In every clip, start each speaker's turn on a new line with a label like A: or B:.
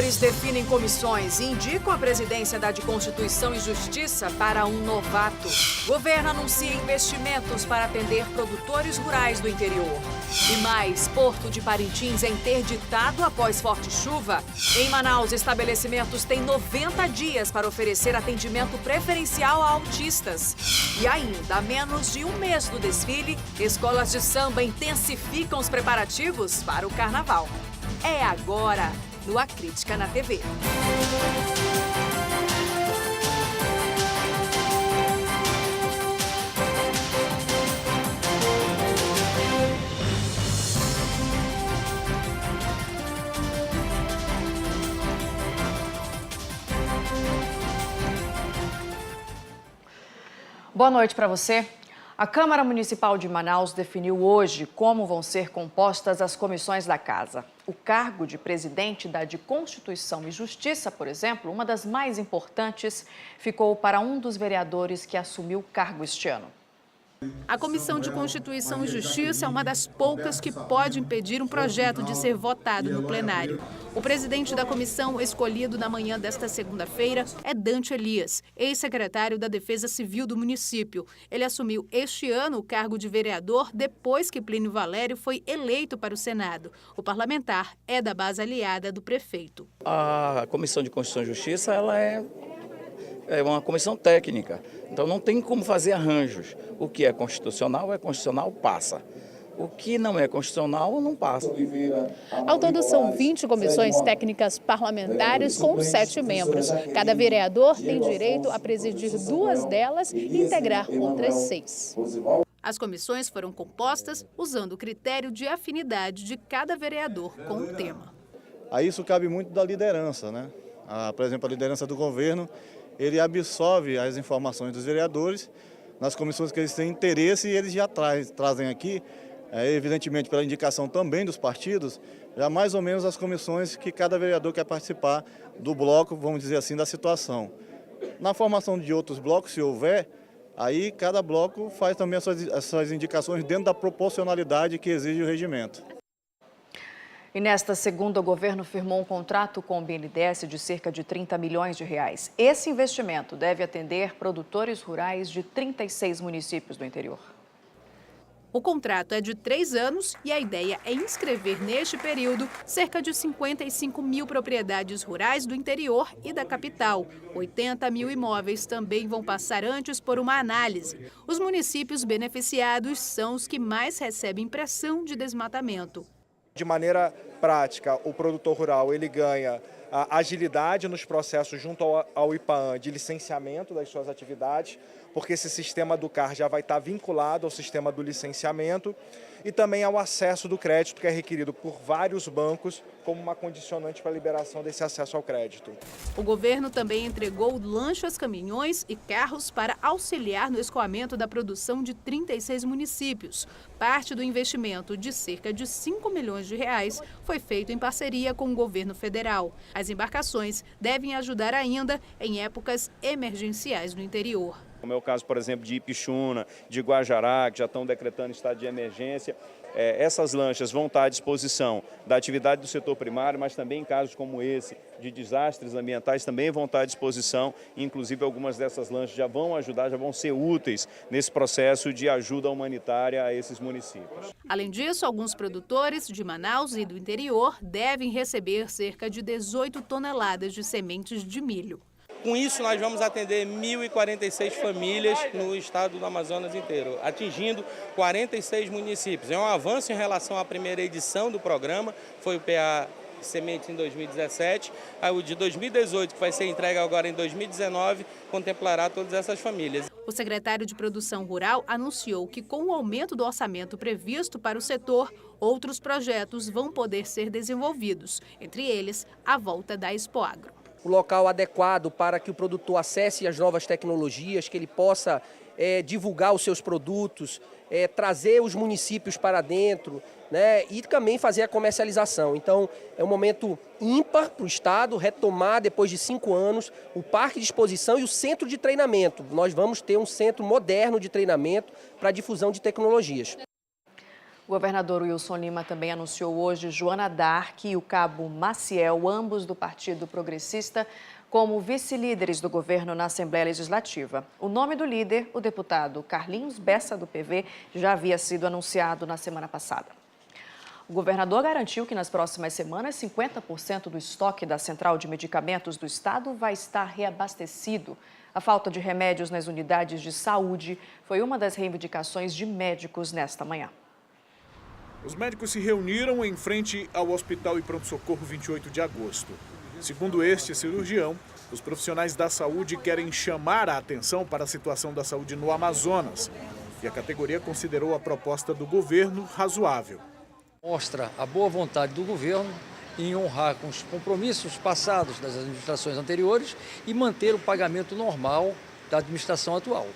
A: Vereadores definem comissões e indicam a presidência da de Constituição e Justiça para um novato. Governo anuncia investimentos para atender produtores rurais do interior. E mais, Porto de Parintins é interditado após forte chuva. Em Manaus, estabelecimentos têm 90 dias para oferecer atendimento preferencial a autistas. E ainda, a menos de um mês do desfile, escolas de samba intensificam os preparativos para o carnaval. É agora, no A Crítica na TV.
B: Boa noite para você. A Câmara Municipal de Manaus definiu hoje como vão ser compostas as comissões da casa. O cargo de presidente da de Constituição e Justiça, por exemplo, uma das mais importantes, ficou para um dos vereadores que assumiu o cargo este ano.
C: A Comissão de Constituição e Justiça é uma das poucas que pode impedir um projeto de ser votado no plenário. O presidente da comissão, escolhido na manhã desta segunda-feira, é Dante Elias, ex-secretário da Defesa Civil do município. Ele assumiu este ano o cargo de vereador depois que Plínio Valério foi eleito para o Senado. O parlamentar é da base aliada do prefeito.
D: A Comissão de Constituição e Justiça ela é uma comissão técnica, então não tem como fazer arranjos. O que é constitucional, passa. O que não é constitucional, não passa.
C: Ao todo, são 20 comissões técnicas parlamentares com 7 membros. Cada vereador tem direito a presidir 2 delas e integrar outras 6. As comissões foram compostas usando o critério de afinidade de cada vereador com o tema.
E: A isso cabe muito da liderança, né? Por exemplo, a liderança do governo, ele absorve as informações dos vereadores nas comissões que eles têm interesse e eles já trazem aqui, evidentemente pela indicação também dos partidos, já mais ou menos as comissões que cada vereador quer participar do bloco, vamos dizer assim, da situação. Na formação de outros blocos, se houver, aí cada bloco faz também as suas indicações dentro da proporcionalidade que exige o regimento.
B: E nesta segunda, o governo firmou um contrato com o BNDES de cerca de 30 milhões de reais. Esse investimento deve atender produtores rurais de 36 municípios do interior.
C: O contrato é de 3 anos e a ideia é inscrever neste período cerca de 55 mil propriedades rurais do interior e da capital. 80 mil imóveis também vão passar antes por uma análise. Os municípios beneficiados são os que mais recebem pressão de desmatamento.
F: De maneira prática, o produtor rural ele ganha agilidade nos processos junto ao IPAAN de licenciamento das suas atividades, porque esse sistema do CAR já vai estar vinculado ao sistema do licenciamento e também ao acesso do crédito, que é requerido por vários bancos como uma condicionante para a liberação desse acesso ao crédito.
C: O governo também entregou lanchas, caminhões e carros para auxiliar no escoamento da produção de 36 municípios. Parte do investimento de cerca de 5 milhões de reais foi feito em parceria com o governo federal. As embarcações devem ajudar ainda em épocas emergenciais no interior.
G: Como é o caso, por exemplo, de Ipixuna, de Guajará, que já estão decretando estado de emergência. Essas lanchas vão estar à disposição da atividade do setor primário, mas também em casos como esse, de desastres ambientais, também vão estar à disposição. Inclusive, algumas dessas lanchas já vão ajudar, já vão ser úteis nesse processo de ajuda humanitária a esses municípios.
C: Além disso, alguns produtores de Manaus e do interior devem receber cerca de 18 toneladas de sementes de milho.
H: Com isso, nós vamos atender 1.046 famílias no estado do Amazonas inteiro, atingindo 46 municípios. É um avanço em relação à primeira edição do programa, foi o PA Semente em 2017. O de 2018, que vai ser entregue agora em 2019, contemplará todas essas famílias.
C: O secretário de Produção Rural anunciou que, com o aumento do orçamento previsto para o setor, outros projetos vão poder ser desenvolvidos, entre eles a volta da Expoagro.
I: O local adequado para que o produtor acesse as novas tecnologias, que ele possa divulgar os seus produtos, trazer os municípios para dentro, né, e também fazer a comercialização. Então, é um momento ímpar para o Estado retomar, depois de 5 anos, o parque de exposição e o centro de treinamento. Nós vamos ter um centro moderno de treinamento para a difusão de tecnologias.
B: O governador Wilson Lima também anunciou hoje Joana Dark e o cabo Maciel, ambos do Partido Progressista, como vice-líderes do governo na Assembleia Legislativa. O nome do líder, o deputado Carlinhos Bessa, do PV, já havia sido anunciado na semana passada. O governador garantiu que nas próximas semanas 50% do estoque da Central de Medicamentos do Estado vai estar reabastecido. A falta de remédios nas unidades de saúde foi uma das reivindicações de médicos nesta manhã.
J: Os médicos se reuniram em frente ao Hospital e Pronto-Socorro 28 de agosto. Segundo este cirurgião, os profissionais da saúde querem chamar a atenção para a situação da saúde no Amazonas. E a categoria considerou a proposta do governo razoável.
K: Mostra a boa vontade do governo em honrar com os compromissos passados das administrações anteriores e manter o pagamento normal da administração atual.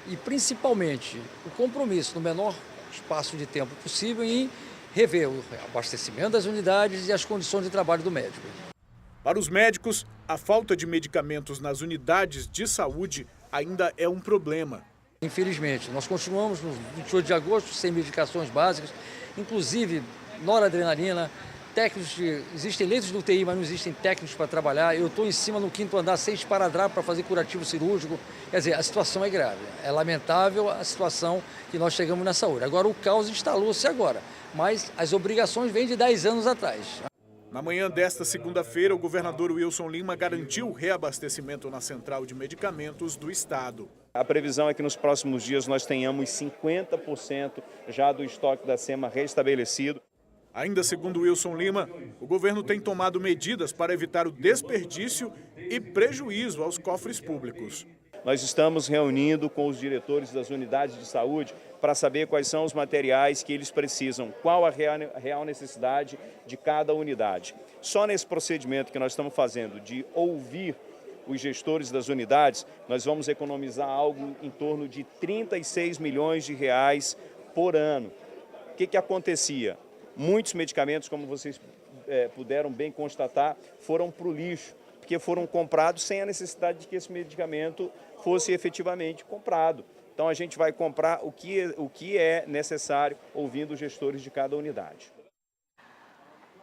K: E principalmente o compromisso no menor espaço de tempo possível em rever o abastecimento das unidades e as condições de trabalho do médico.
J: Para os médicos, a falta de medicamentos nas unidades de saúde ainda é um problema.
K: Infelizmente, nós continuamos no 28 de agosto sem medicações básicas, inclusive noradrenalina, existem leitos de UTI, mas não existem técnicos para trabalhar. Eu estou em cima no 5º andar sem esparadrapo para fazer curativo cirúrgico. Quer dizer, a situação é grave. É lamentável a situação que nós chegamos na saúde. Agora, o caos instalou-se agora, mas as obrigações vêm de 10 anos atrás.
J: Na manhã desta segunda-feira, o governador Wilson Lima garantiu o reabastecimento na Central de Medicamentos do Estado.
G: A previsão é que nos próximos dias nós tenhamos 50% já do estoque da SEMA restabelecido.
J: Ainda segundo Wilson Lima, o governo tem tomado medidas para evitar o desperdício e prejuízo aos cofres públicos.
G: Nós estamos reunindo com os diretores das unidades de saúde para saber quais são os materiais que eles precisam, qual a real necessidade de cada unidade. Só nesse procedimento que nós estamos fazendo de ouvir os gestores das unidades, nós vamos economizar algo em torno de 36 milhões de reais por ano. O que acontecia? Muitos medicamentos, como vocês puderam bem constatar, foram para o lixo, porque foram comprados sem a necessidade de que esse medicamento fosse efetivamente comprado. Então a gente vai comprar o que é necessário, ouvindo os gestores de cada unidade.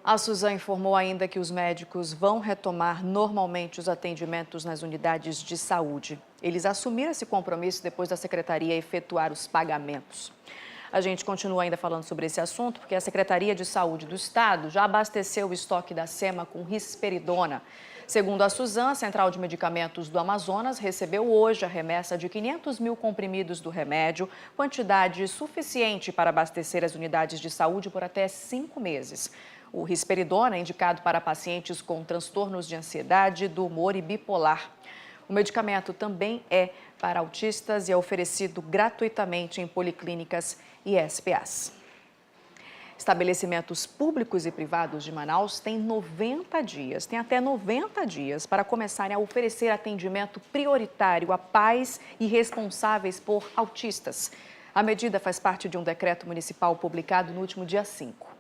B: A Suzan informou ainda que os médicos vão retomar normalmente os atendimentos nas unidades de saúde. Eles assumiram esse compromisso depois da Secretaria efetuar os pagamentos. A gente continua ainda falando sobre esse assunto, porque a Secretaria de Saúde do Estado já abasteceu o estoque da SEMA com risperidona. Segundo a Suzan, a Central de Medicamentos do Amazonas recebeu hoje a remessa de 500 mil comprimidos do remédio, quantidade suficiente para abastecer as unidades de saúde por até 5 meses. O risperidona é indicado para pacientes com transtornos de ansiedade, do humor e bipolar. O medicamento também é para autistas e é oferecido gratuitamente em policlínicas e SPAs. Estabelecimentos públicos e privados de Manaus têm até 90 dias para começarem a oferecer atendimento prioritário a pais e responsáveis por autistas. A medida faz parte de um decreto municipal publicado no último dia 5.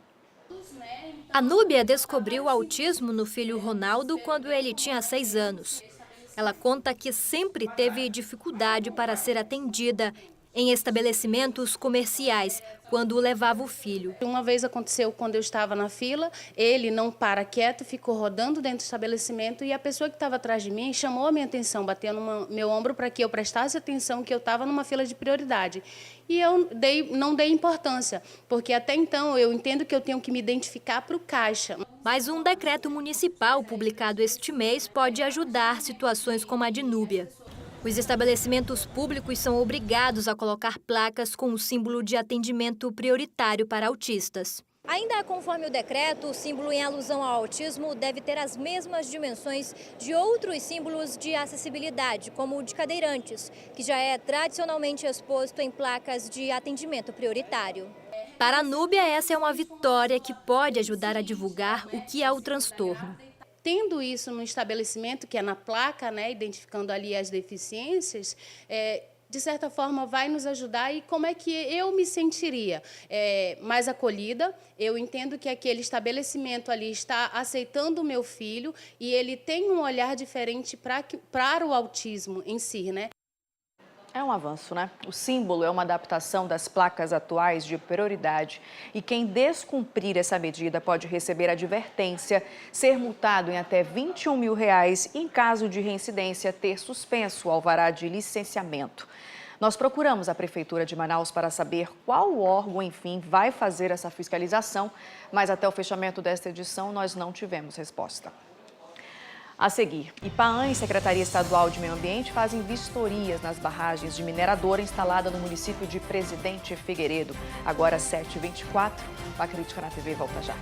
L: A Núbia descobriu o autismo no filho Ronaldo quando ele tinha 6 anos. Ela conta que sempre teve dificuldade para ser atendida em estabelecimentos comerciais, quando levava o filho.
M: Uma vez aconteceu quando eu estava na fila, ele não para quieto, ficou rodando dentro do estabelecimento e a pessoa que estava atrás de mim chamou a minha atenção, bateu no meu ombro para que eu prestasse atenção que eu estava numa fila de prioridade. E eu não dei importância, porque até então eu entendo que eu tenho que me identificar para o caixa.
L: Mas um decreto municipal publicado este mês pode ajudar situações como a de Núbia. Os estabelecimentos públicos são obrigados a colocar placas com o símbolo de atendimento prioritário para autistas.
N: Ainda conforme o decreto, o símbolo em alusão ao autismo deve ter as mesmas dimensões de outros símbolos de acessibilidade, como o de cadeirantes, que já é tradicionalmente exposto em placas de atendimento prioritário.
L: Para a Núbia, essa é uma vitória que pode ajudar a divulgar o que é o transtorno.
M: Tendo isso no estabelecimento, que é na placa, né, identificando ali as deficiências, de certa forma vai nos ajudar. E como é que eu me sentiria mais acolhida? Eu entendo que aquele estabelecimento ali está aceitando o meu filho e ele tem um olhar diferente para o autismo em si, né?
B: É um avanço, né? O símbolo é uma adaptação das placas atuais de prioridade e quem descumprir essa medida pode receber advertência, ser multado em até R$21 mil e, em caso de reincidência, ter suspenso o alvará de licenciamento. Nós procuramos a Prefeitura de Manaus para saber qual órgão, enfim, vai fazer essa fiscalização, mas até o fechamento desta edição nós não tivemos resposta. A seguir, Ipaã e Secretaria Estadual de Meio Ambiente fazem vistorias nas barragens de mineradora instalada no município de Presidente Figueiredo. Agora 7h24, a Crítica na TV volta já.